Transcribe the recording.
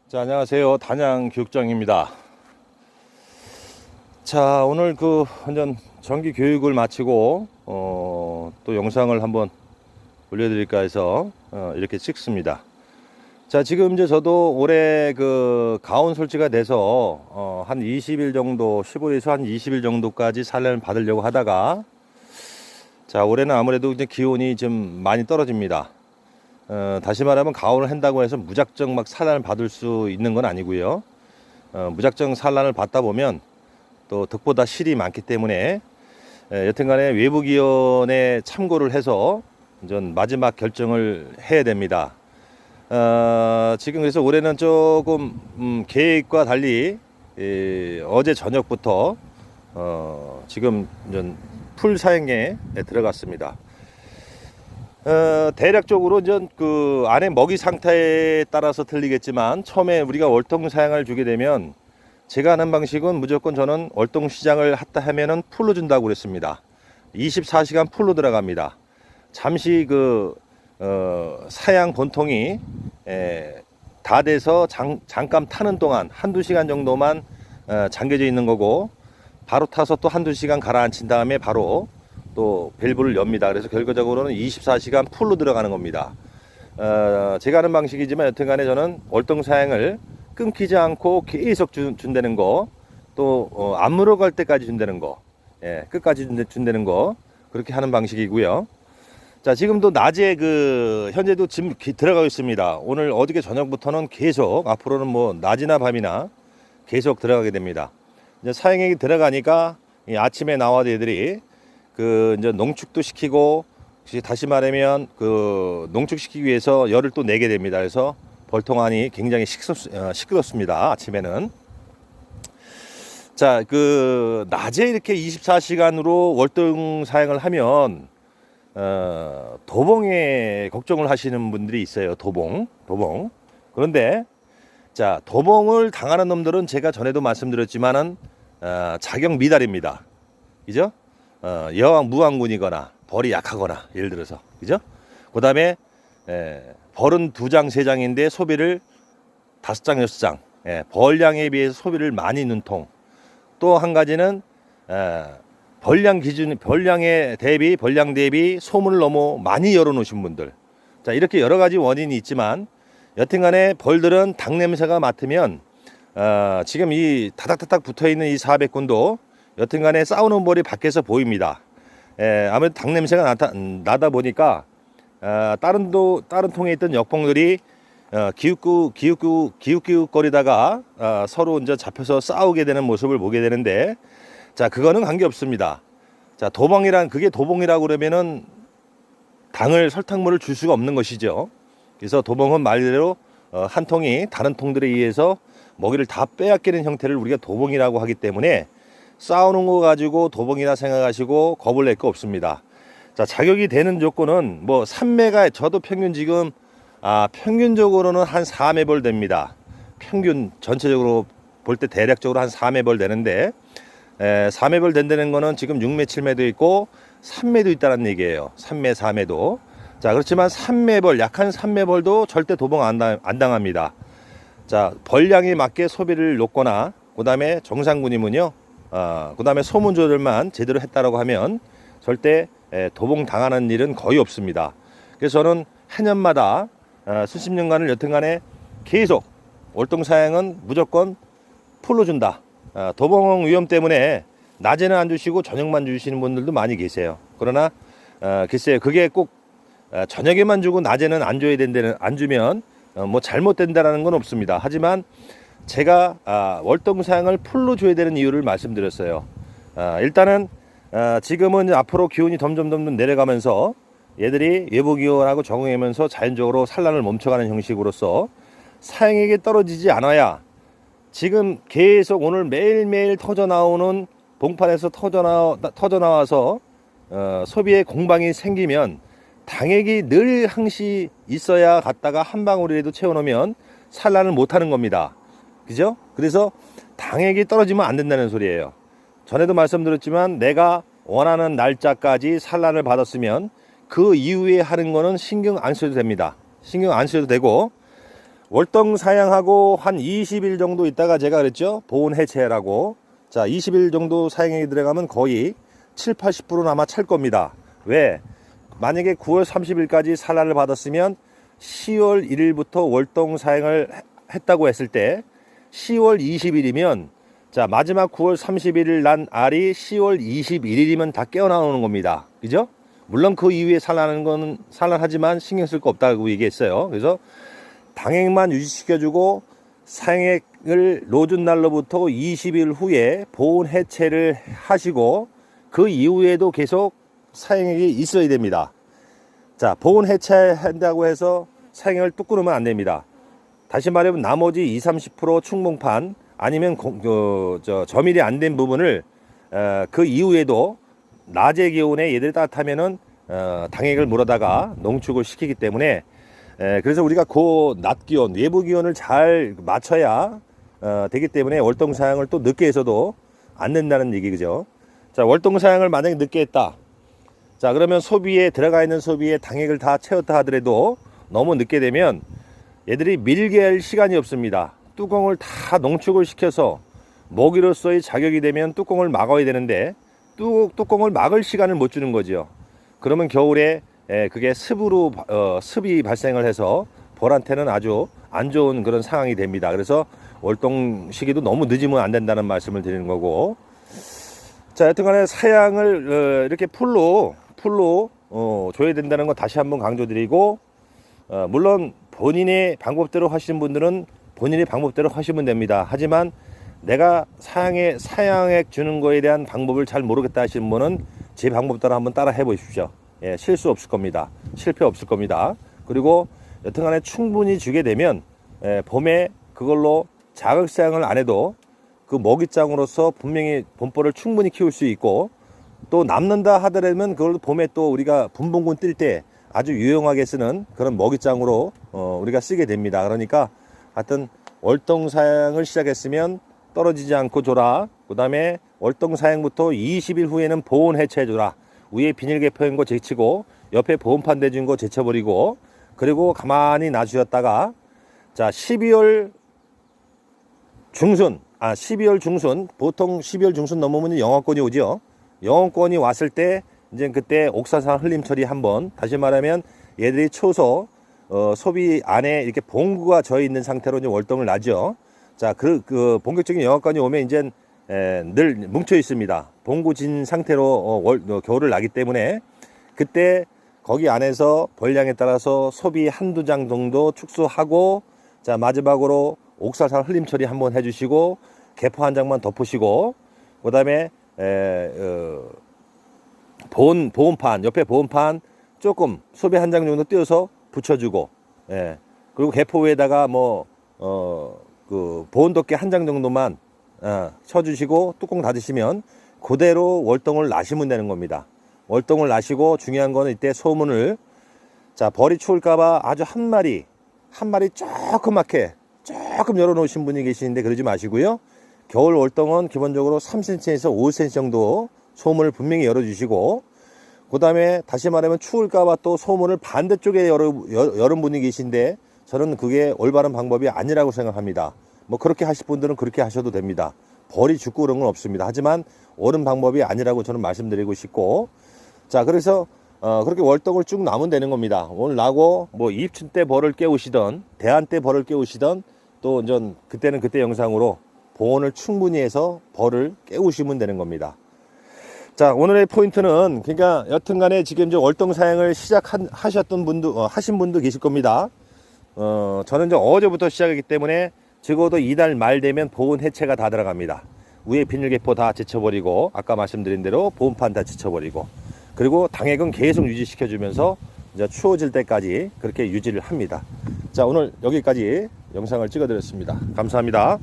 자, 안녕하세요. 단양교육장입니다. 자, 오늘 완전 정기 교육을 마치고 또 영상을 한번 올려드릴까 해서 이렇게 찍습니다. 자, 지금 이제 저도 올해 가온 설치가 돼서 한 20일 정도, 15일에서 한 20일 정도까지 산란을 받으려고 하다가, 자, 올해는 아무래도 이제 기온이 좀 많이 떨어집니다. 다시 말하면 가온을 한다고 해서 무작정 막 산란을 받을 수 있는 건 아니고요. 무작정 산란을 받다 보면 또 득보다 실이 많기 때문에 여튼간에 외부기온에 참고를 해서 전 마지막 결정을 해야 됩니다. 지금 그래서 올해는 조금 계획과 달리 어제 저녁부터 지금 풀 사용에 들어갔습니다. 대략적으로 안에 먹이 상태에 따라서 틀리겠지만, 처음에 우리가 월동 사양을 주게 되면 제가 하는 방식은 무조건 저는 월동 시장을 했다 하면은 풀로 준다고 그랬습니다. 24시간 풀로 들어갑니다. 잠시 사양 본통이 다 돼서 잠깐 타는 동안 한두 시간 정도만 잠겨져 있는 거고, 바로 타서 또 한두 시간 가라앉힌 다음에 바로 또 밸브를 엽니다. 그래서 결과적으로는 24시간 풀로 들어가는 겁니다. 제가 하는 방식이지만 여튼간에 저는 월동 사양을 끊기지 않고 계속 준다는 거, 또 안 물어갈 때까지 준다는 거, 끝까지 준다는 거, 그렇게 하는 방식이고요. 자, 지금도 낮에 현재도 지금 들어가고 있습니다. 오늘 어저께 저녁부터는 계속, 앞으로는 뭐 낮이나 밤이나 계속 들어가게 됩니다. 이제 사양액이 들어가니까 아침에 나와도 애들이 이제 농축도 시키고, 다시 말하면 농축시키기 위해서 열을 또 내게 됩니다. 그래서 벌통 안이 굉장히 시끄럽습니다. 아침에는. 자, 낮에 이렇게 24시간으로 월동 사용을 하면 도봉에 걱정을 하시는 분들이 있어요. 도봉. 그런데 자, 도봉을 당하는 놈들은 제가 전에도 말씀드렸지만은 자격 미달입니다. 그죠? 여왕 무왕군이거나 벌이 약하거나, 예를 들어서, 그죠? 그 다음에 벌은 2장 3장인데 소비를 5장 6장, 벌량에 비해서 소비를 많이 넣는 통. 또 한 가지는 벌량 대비 소문을 너무 많이 열어놓으신 분들. 자, 이렇게 여러 가지 원인이 있지만 여튼간에 벌들은 닭 냄새가 맡으면 지금 이 다닥다닥 붙어있는 이 400군도 여튼간에 싸우는 벌이 밖에서 보입니다. 아무래도 닭 냄새가 나다 보니까 다른 통에 있던 역봉들이 기웃기웃거리다가 서로 이제 잡혀서 싸우게 되는 모습을 보게 되는데, 자, 그거는 관계없습니다. 자, 그게 도봉이라고 그러면은 설탕물을 줄 수가 없는 것이죠. 그래서 도봉은 말대로 한 통이 다른 통들에 의해서 먹이를 다 빼앗기는 형태를 우리가 도봉이라고 하기 때문에, 싸우는 거 가지고 도봉이라 생각하시고 겁을 낼 거 없습니다. 자, 자격이 되는 조건은 뭐 3매가, 저도 평균 지금 평균적으로는 한 4매벌 됩니다. 평균 전체적으로 볼 때 대략적으로 한 4매벌 되는데, 4매벌 된다는 거는 지금 6매 7매도 있고 3매도 있다는 얘기예요. 3매 4매도. 자, 그렇지만 3매벌, 약한 3매벌도 절대 도봉 안 당합니다. 자, 벌량에 맞게 소비를 놓거나, 그 다음에 정상군이면요, 그 다음에 소문 조절만 제대로 했다라고 하면 절대 도봉 당하는 일은 거의 없습니다. 그래서 저는 해년마다 수십 년간을 여튼간에 계속 월동 사양은 무조건 풀로 준다. 도봉 위험 때문에 낮에는 안 주시고 저녁만 주시는 분들도 많이 계세요. 그러나 글쎄요, 그게 꼭 저녁에만 주고 낮에는 안 줘야 된다는, 안 주면 뭐 잘못된다라는 건 없습니다. 하지만 제가 월동 사양을 풀로 줘야 되는 이유를 말씀드렸어요. 일단은 지금은 앞으로 기온이 점점 내려가면서 얘들이 외부 기온하고 적응하면서 자연적으로 산란을 멈춰가는 형식으로서 사양액이 떨어지지 않아야, 지금 계속 오늘 매일매일 터져나오는 봉판에서 터져나와서 소비의 공방이 생기면 당액이 늘 항시 있어야 갔다가 한 방울이라도 채워놓으면 산란을 못하는 겁니다. 그죠? 그래서 당액이 떨어지면 안 된다는 소리예요. 전에도 말씀드렸지만 내가 원하는 날짜까지 산란을 받았으면 그 이후에 하는 거는 신경 안 써도 됩니다. 신경 안 써도 되고, 월동 사양하고 한 20일 정도 있다가 제가 그랬죠, 보온 해체라고. 자, 20일 정도 사양이 들어가면 거의 70~80%는 아마 찰 겁니다. 왜? 만약에 9월 30일까지 산란을 받았으면 10월 1일부터 월동 사양을 했다고 했을 때 10월 20일이면, 자, 마지막 9월 31일 난 알이 10월 21일이면 다 깨어나오는 겁니다. 그죠? 물론 그 이후에 산란하는 건 산란하지만 신경 쓸 거 없다고 얘기했어요. 그래서 당액만 유지시켜주고 사양액을 놓은 날로부터 20일 후에 보온 해체를 하시고 그 이후에도 계속 사양액이 있어야 됩니다. 자, 보온 해체한다고 해서 사양액을 뚝 끊으면 안 됩니다. 다시 말하면 나머지 20~30% 충봉판 아니면 점일이 안 된 부분을 그 이후에도 낮의 기온에 얘들이 따뜻하면은 당액을 물어다가 농축을 시키기 때문에, 그래서 우리가 그 낮 기온, 외부 기온을 잘 맞춰야 되기 때문에 월동 사양을 또 늦게 해서도 안 된다는 얘기죠. 자, 월동 사양을 만약에 늦게 했다. 자, 그러면 소비에 들어가 있는 소비에 당액을 다 채웠다 하더라도 너무 늦게 되면 얘들이 밀게 할 시간이 없습니다. 뚜껑을 다 농축을 시켜서 먹이로서의 자격이 되면 뚜껑을 막아야 되는데 뚜껑을 막을 시간을 못 주는 거죠. 그러면 겨울에 그게 습이 발생을 해서 벌한테는 아주 안 좋은 그런 상황이 됩니다. 그래서 월동 시기도 너무 늦으면 안 된다는 말씀을 드리는 거고. 자, 여튼간에 사양을 이렇게 풀로 줘야 된다는 거 다시 한번 강조드리고, 물론 본인의 방법대로 하시는 분들은 본인의 방법대로 하시면 됩니다. 하지만 내가 사양액 주는 거에 대한 방법을 잘 모르겠다 하시는 분은 제 방법대로 한번 따라 해보십시오. 예, 실수 없을 겁니다. 실패 없을 겁니다. 그리고 여튼간에 충분히 주게 되면 봄에 그걸로 자극사양을 안 해도 그 먹이장으로서 분명히 봄벌을 충분히 키울 수 있고, 또 남는다 하더라면 그걸 봄에 또 우리가 분봉군 뜰 때 아주 유용하게 쓰는 그런 먹이장으로 우리가 쓰게 됩니다. 그러니까 하여튼 월동 사양을 시작했으면 떨어지지 않고 줘라. 그 다음에 월동 사양부터 20일 후에는 보온 해체해 줘라. 위에 비닐 개표인 거 제치고 옆에 보온판 대준 거 제쳐버리고, 그리고 가만히 놔주셨다가, 자, 12월 중순 보통 12월 중순 넘으면 영하권이 오죠. 영하권이 왔을 때 이제 그때 옥사산 흘림 처리 한번, 다시 말하면 얘들이 초소 소비 안에 이렇게 봉구가 져 있는 상태로 이제 월동을 나죠. 자, 그 본격적인 영하권이 오면 이제 늘 뭉쳐 있습니다. 봉구진 상태로 겨울을 나기 때문에 그때 거기 안에서 벌량에 따라서 소비 한두 장 정도 축소하고, 자, 마지막으로 옥사산 흘림 처리 한번 해주시고 개포 한 장만 덮으시고, 그 다음에 보온판 옆에 보온판 조금 소비 한 장 정도 띄워서 붙여주고, 예, 그리고 개포 위에다가 그 보온 덮개 한 장 정도만 쳐주시고 뚜껑 닫으시면 그대로 월동을 나시면 되는 겁니다. 월동을 나시고 중요한 거는 이때 소문을, 자, 벌이 추울까봐 아주 한 마리 조그맣게 조금 열어놓으신 분이 계시는데 그러지 마시고요. 겨울 월동은 기본적으로 3cm에서 5cm 정도 소문을 분명히 열어주시고, 그 다음에 다시 말하면 추울까봐 또 소문을 반대쪽에 열은 분이 계신데 저는 그게 올바른 방법이 아니라고 생각합니다. 뭐 그렇게 하실 분들은 그렇게 하셔도 됩니다. 벌이 죽고 그런 건 없습니다. 하지만 옳은 방법이 아니라고 저는 말씀드리고 싶고, 자, 그래서 그렇게 월동을 쭉 나면 되는 겁니다. 오늘 나고 뭐 입춘 때 벌을 깨우시던 대한 때 벌을 깨우시던, 또 이제 그때는 그때 영상으로 보온을 충분히 해서 벌을 깨우시면 되는 겁니다. 자, 오늘의 포인트는, 그러니까 여튼간에 지금 이제 월동 사양을 하신 분도 계실 겁니다. 저는 이제 어제부터 시작했기 때문에 적어도 이달 말 되면 보온 해체가 다 들어갑니다. 위에 비닐 개포 다 제쳐버리고, 아까 말씀드린 대로 보온판 다 제쳐버리고, 그리고 당액은 계속 유지시켜주면서 이제 추워질 때까지 그렇게 유지를 합니다. 자, 오늘 여기까지 영상을 찍어드렸습니다. 감사합니다.